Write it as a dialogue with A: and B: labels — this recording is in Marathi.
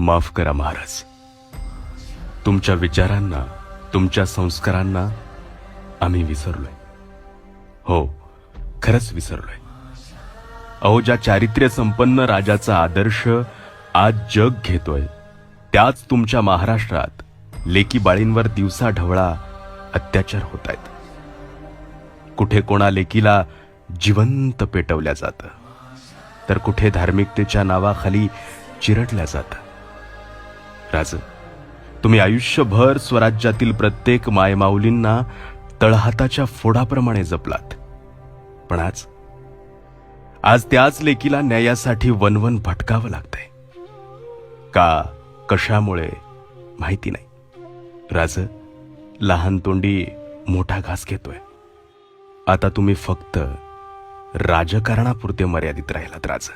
A: माफ करा महाराज, तुमच्या विचारांना, तुमच्या संस्कारांना आम्ही विसरलोय. हो, खरंच विसरलोय. अहो, ज्या चारित्र्य संपन्न राजाचा आदर्श आज जग घेतोय, त्याच तुमच्या महाराष्ट्रात लेकी बाळींवर दिवसा ढवळा अत्याचार होत आहेत. कुठे कोणा लेकीला जिवंत पेटवल्या जातं, तर कुठे धार्मिकतेच्या नावाखाली चिरडल्या जातं. राज, तुम्ही आयुष्यभर स्वराज्यातील प्रत्येक मायमाऊलींना तळहाताच्या फोडाप्रमाणे जपलात, पण आज त्याच लेकीला न्यायासाठी वनवन भटकावं लागतंय. का, कशामुळे माहिती नाही. राज, लहान तोंडी मोठा घास घेतोय. आता तुम्ही फक्त राजकारणापुरते मर्यादित राहिलात राज.